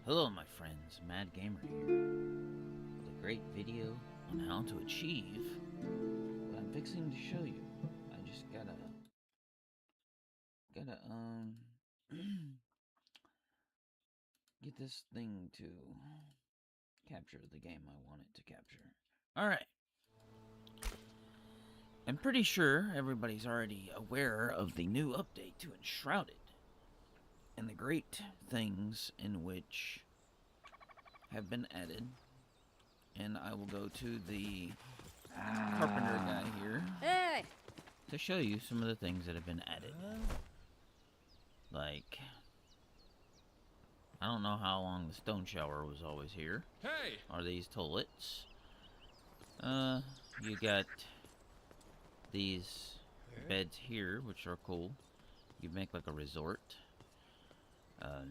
Hello my friends, Mad Gamer here, with a great video on how to achieve what I'm fixing to show you. I just gotta get this thing to capture the game I want it to capture. Alright. I'm pretty sure everybody's already aware of the new update to Enshrouded and the great things in which have been added. And I will go to the carpenter guy here to show you some of the things that have been added. Like, I don't know how long the stone shower was always here. Hey! Are these toilets? You got these beds here, which are cool. You make like a resort.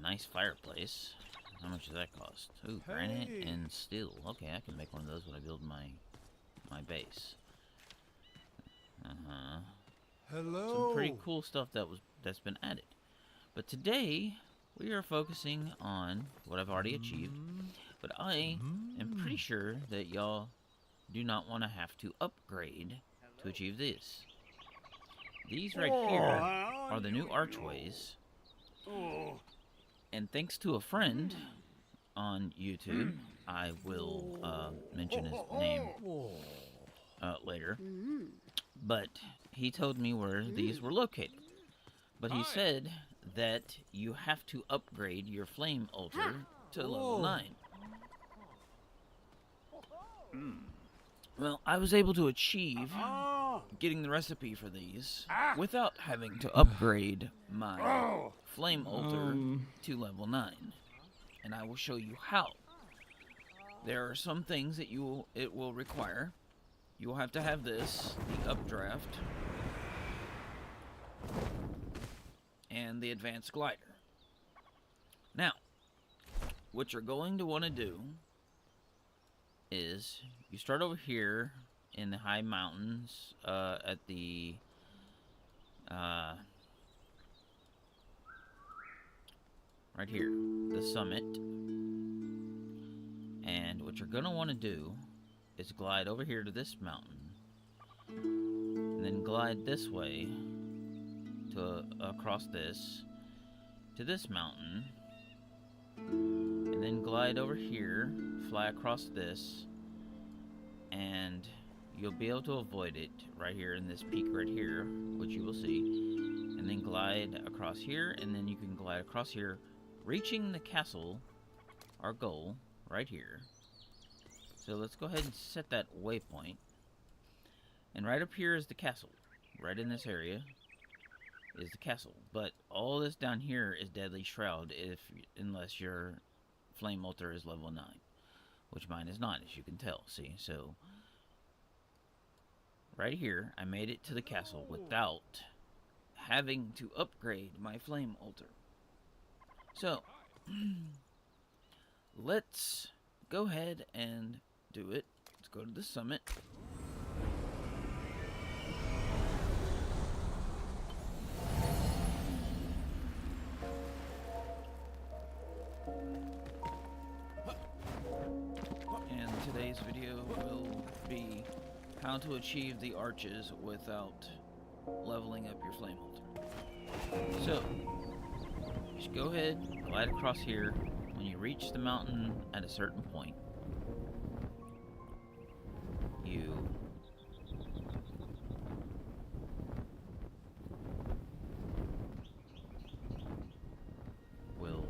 Nice fireplace. How much does that cost? Ooh, granite and steel. Okay, I can make one of those when I build my base. Hello. Some pretty cool stuff that's been added. But today we are focusing on what I've already achieved. But I am pretty sure that y'all do not want to have to upgrade to achieve this. These right here are the new archways. And thanks to a friend on YouTube, I will mention his name later, but he told me where these were located. But he said that you have to upgrade your flame altar to level 9. Well, I was able to achieve getting the recipe for these without having to upgrade my flame altar to level 9. And I will show you how. There are some things that it will require. You will have to have this, the updraft, and the advanced glider. Now, what you're going to want to do is you start over here in the high mountains at the right here, the summit. And what you're gonna want to do is glide over here to this mountain, and then glide this way to across this to this mountain, and then glide over here, fly across this, and you'll be able to avoid it right here in this peak right here, which you will see, and then glide across here, and then you can glide across here, reaching the castle, our goal, right here. So let's go ahead and set that waypoint. And right up here is the castle. Right in this area is the castle. But all this down here is Deadly Shroud unless your flame altar is level 9. Which mine is not, as you can tell. See, so right here, I made it to the castle without having to upgrade my flame altar. So, let's go ahead and do it. Let's go to the summit. And today's video will be how to achieve the arches without leveling up your flame altar. So, just go ahead, glide across here. When you reach the mountain at a certain point, you will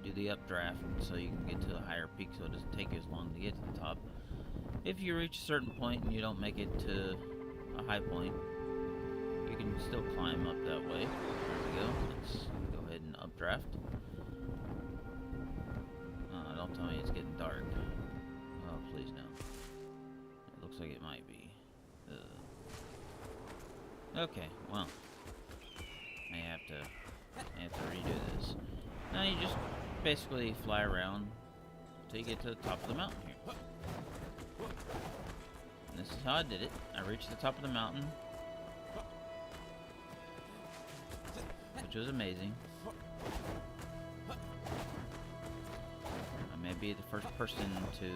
do the updraft so you can get to a higher peak, so it doesn't take you as long to get to the top. If you reach a certain point and you don't make it to a high point, you can still climb up that way. There we go. Let's go ahead and updraft. Don't tell me it's getting dark. Oh, please no. It looks like it might be. Okay, well. I have to redo this. Now you just basically fly around until you get to the top of the mountain here. And this is how I did it. I reached the top of the mountain, which was amazing. be the first person to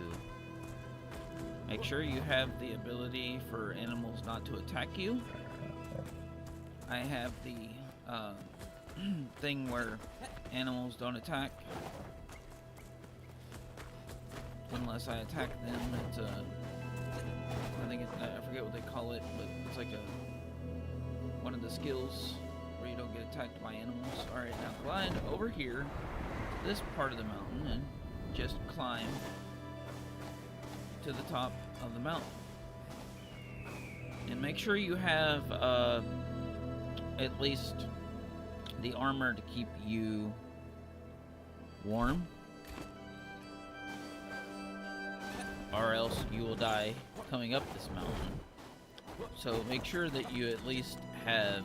make sure you have the ability for animals not to attack you. I have the thing where animals don't attack unless I attack them. It's I forget what they call it, but it's like one of the skills where you don't get attacked by animals. Alright, now glide over here to this part of the mountain and just climb to the top of the mountain. And make sure you have at least the armor to keep you warm, or else you will die coming up this mountain. So make sure that you at least have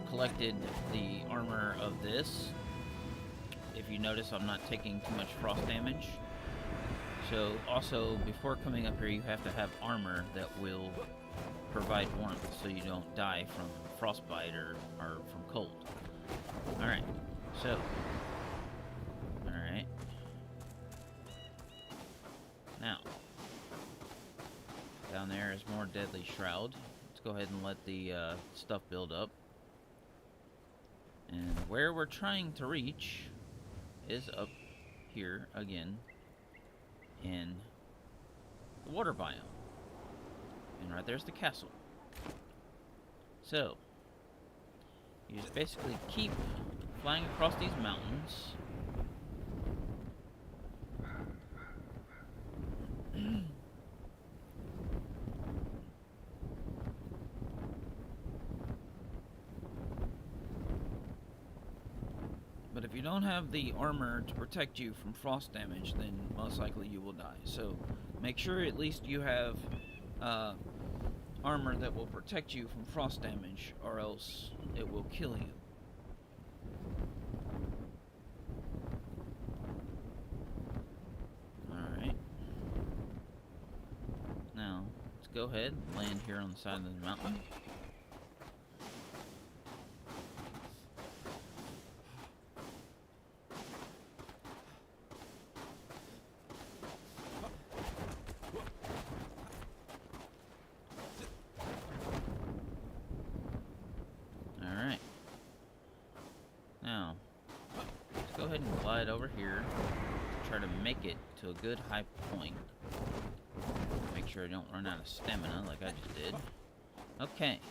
collected the armor of this. If you notice, I'm not taking too much frost damage. So also, before coming up here, you have to have armor that will provide warmth so you don't die from frostbite or from cold. Alright, so alright. Now, down there is more deadly shroud. Let's go ahead and let the stuff build up. And where we're trying to reach is up here again in the water biome. And right there's the castle. So, you just basically keep flying across these mountains. But if you don't have the armor to protect you from frost damage, then most likely you will die. So make sure at least you have armor that will protect you from frost damage, or else it will kill you. Alright. Now, let's go ahead and land here on the side of the mountain. Now, let's go ahead and glide over here to try to make it to a good high point. Make sure I don't run out of stamina like I just did. Okay.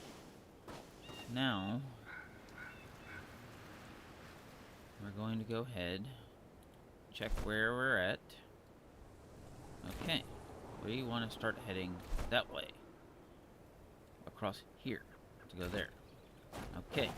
Now, we're going to go ahead, check where we're at. Okay. We want to start heading that way. Across here to go there. Okay.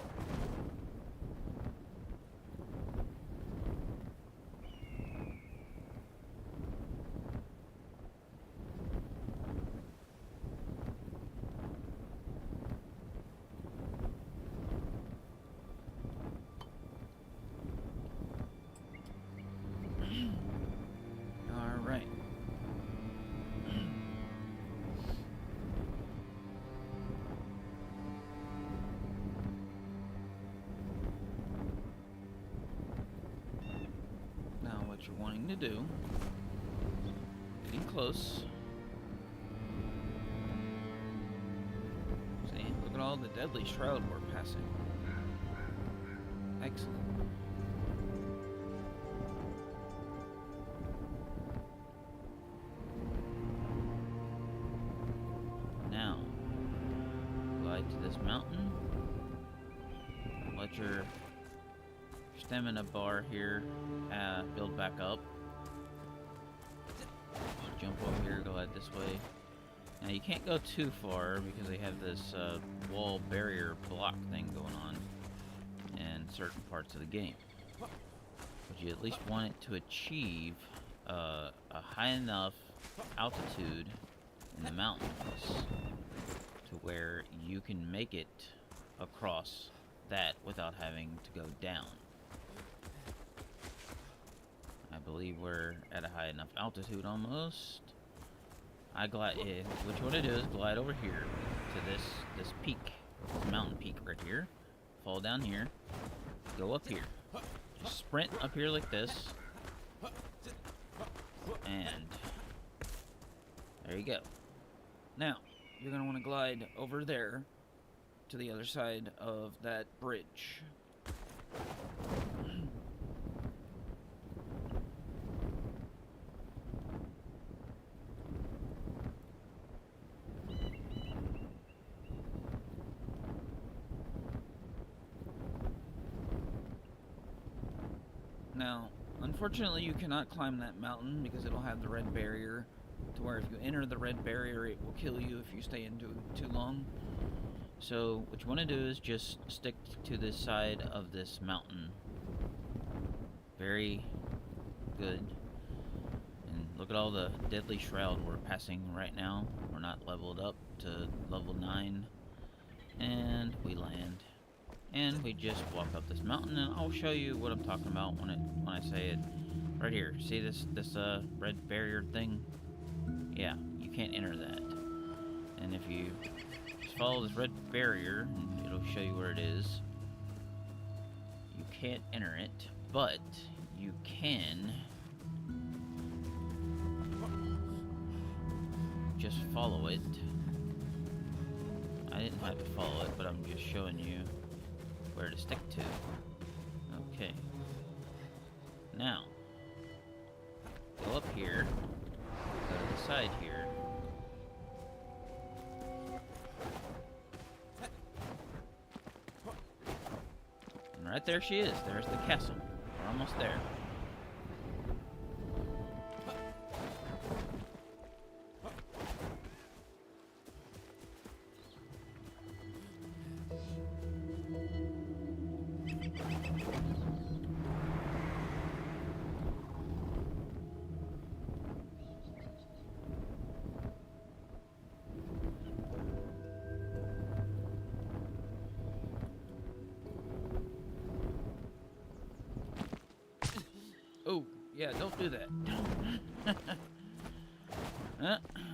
You're wanting to do. Getting close. See, look at all the deadly shroud we're passing. Excellent. Now, glide to this mountain. Let your stamina bar here build back up. Jump over here, go out this way. Now you can't go too far because they have this wall barrier block thing going on in certain parts of the game. But you at least want it to achieve a high enough altitude in the mountains to where you can make it across that without having to go down. I believe we're at a high enough altitude almost. What you want to do is glide over here to this peak, this mountain peak right here. Fall down here, go up here. Just sprint up here like this. And there you go. Now, you're going to want to glide over there to the other side of that bridge. Now, unfortunately, you cannot climb that mountain because it'll have the red barrier, to where if you enter the red barrier, it will kill you if you stay into it too long. So, what you want to do is just stick to this side of this mountain. Very good. And look at all the deadly shroud we're passing right now. We're not leveled up to level 9. And we land. And we just walk up this mountain, and I'll show you what I'm talking about when I say it. Right here. See this red barrier thing? Yeah, you can't enter that. And if you just follow this red barrier, and it'll show you where it is. You can't enter it, but you can just follow it. I didn't have to follow it, but I'm just showing you where to stick to. Okay. Now, go up here, go to the side here. And right there she is. There's the castle. We're almost there. Oh, yeah, don't do that.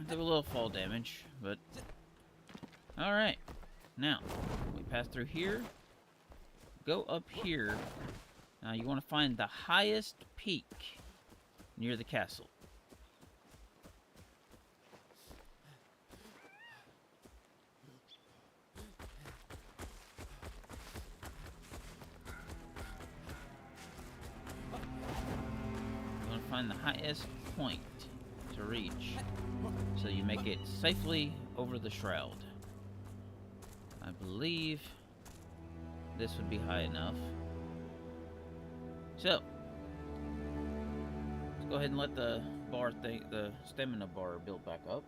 Took a little fall damage, but... Alright. Now, we pass through here. Go up here. Now, you want to find the highest peak near the castle. Find the highest point to reach so you make it safely over the shroud. I believe this would be high enough. So let's go ahead and let the stamina bar build back up.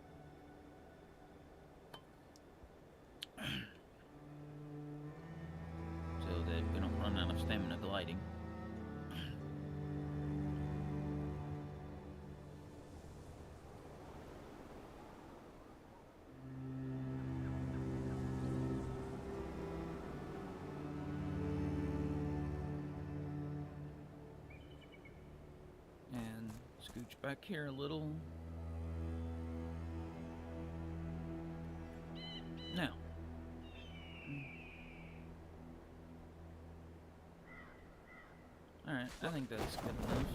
So that we don't run out of stamina gliding. Scooch back here a little. Now. Alright, I think that's good enough.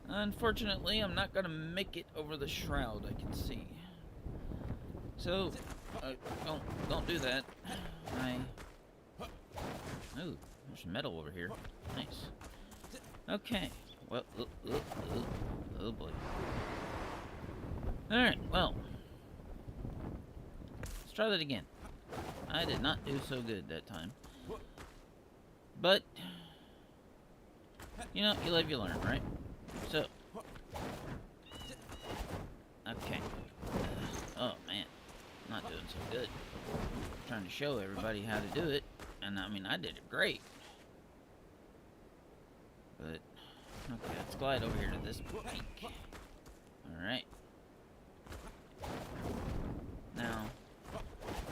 Unfortunately, I'm not gonna make it over the shroud, I can see. So, don't do that. Ooh. There's metal over here. Nice. Okay. Well, oh boy. Alright, well. Let's try that again. I did not do so good that time. But, you know, you live, you learn, right? So. Okay. Oh, man. Not doing so good. I'm trying to show everybody how to do it. And, I mean, I did it great. But, okay, let's glide over here to this peak. Alright. Now,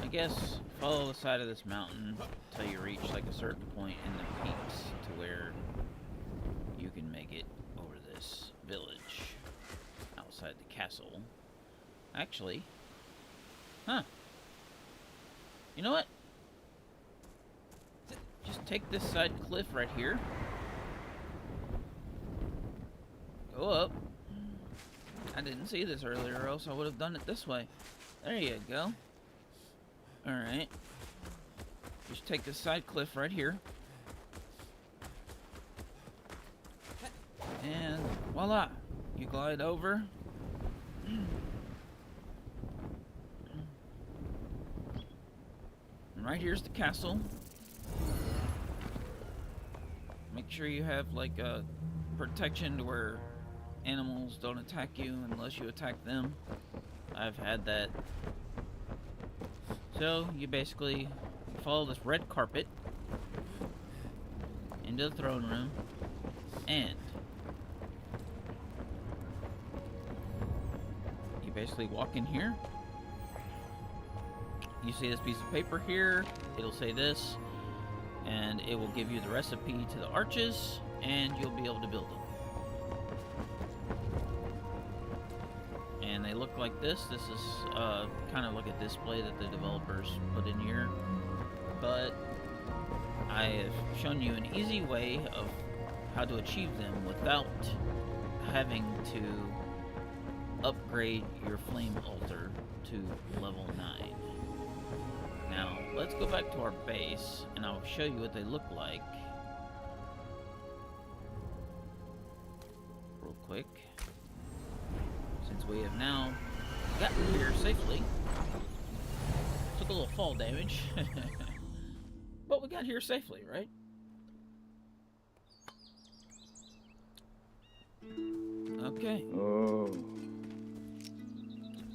I guess follow the side of this mountain until you reach like a certain point in the peaks to where you can make it over this village outside the castle. Actually, you know what? take this side cliff right here. Go up. I didn't see this earlier, or else I would have done it this way. There you go. Alright. Just take this side cliff right here. And voila. You glide over. And right here's the castle. Make sure you have like a protection to where animals don't attack you unless you attack them. I've had that. So you basically follow this red carpet into the throne room, and you basically walk in here. You see this piece of paper here, it'll say this, and it will give you the recipe to the arches, and you'll be able to build them. And they look like this. This is kind of like a display that the developers put in here. But I have shown you an easy way of how to achieve them without having to upgrade your flame altar to level 9. Now, let's go back to our base, and I'll show you what they look like. Real quick. Since we have now gotten here safely. Took a little fall damage. But we got here safely, right? Okay. Oh.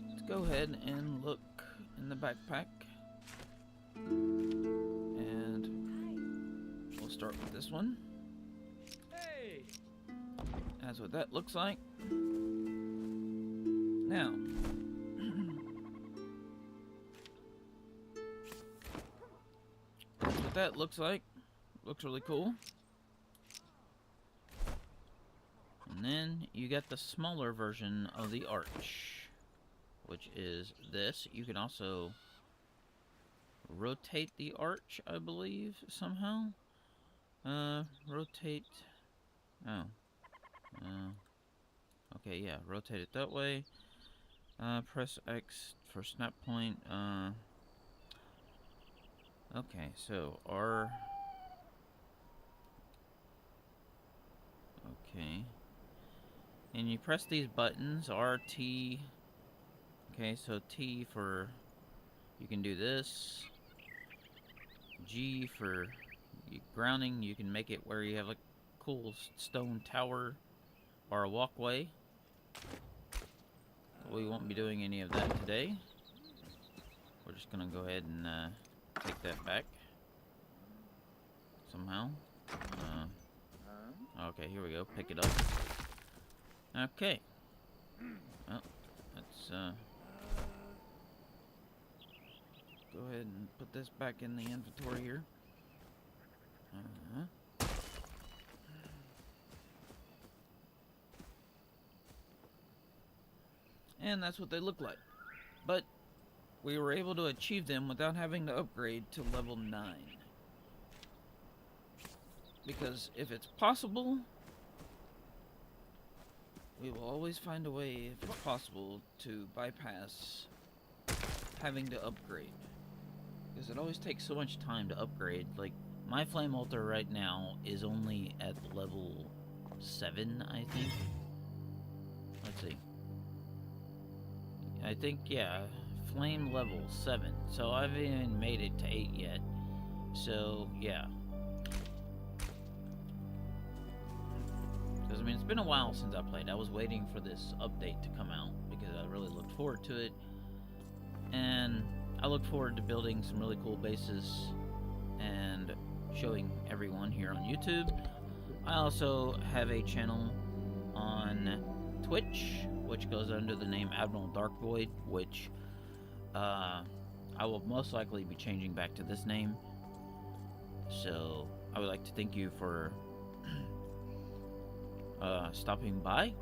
Let's go ahead and look in the backpack. And we'll start with this one. Hey. That's what that looks like. Now, that's what that looks like. Looks really cool. And then you get the smaller version of the arch, which is this. You can also rotate the arch, I believe, somehow. Rotate. Oh. Okay, yeah, rotate it that way. Press X for snap point. Okay, so R. Okay. And you press these buttons, R, T. Okay, so T for, you can do this. G for grounding, you can make it where you have a cool stone tower or a walkway. We won't be doing any of that today. We're just gonna go ahead and take that back somehow. Okay, here we go. Pick it up. Okay. Well, let's go ahead and put this back in the inventory here. And that's what they look like. But we were able to achieve them without having to upgrade to level 9. Because if it's possible, we will always find a way, if it's possible, to bypass having to upgrade. Because it always takes so much time to upgrade. Like, my flame altar right now is only at level 7, I think. Let's see. I think, yeah, flame level 7. So I haven't even made it to 8 yet. So, yeah. Because, I mean, it's been a while since I played. I was waiting for this update to come out because I really looked forward to it. And I look forward to building some really cool bases and showing everyone here on YouTube. I also have a channel on Twitch, which goes under the name Admiral Dark Void, which I will most likely be changing back to this name. So I would like to thank you for stopping by.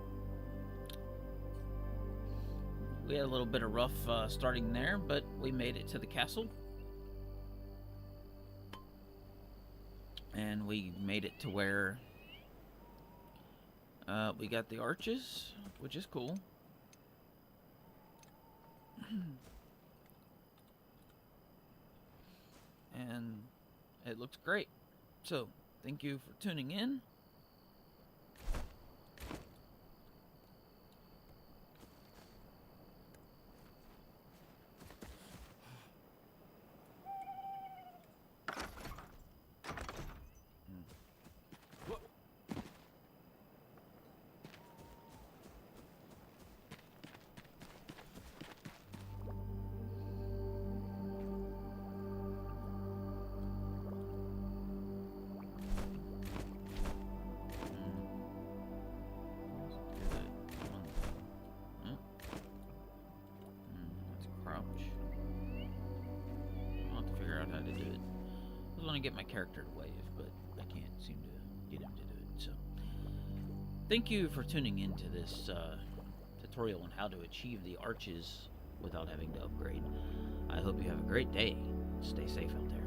We had a little bit of rough starting there, but we made it to the castle. And we made it to where we got the arches, which is cool. And it looks great. So, thank you for tuning in. Get my character to wave, but I can't seem to get him to do it. So, thank you for tuning into this tutorial on how to achieve the arches without having to upgrade. I hope you have a great day. Stay safe out there.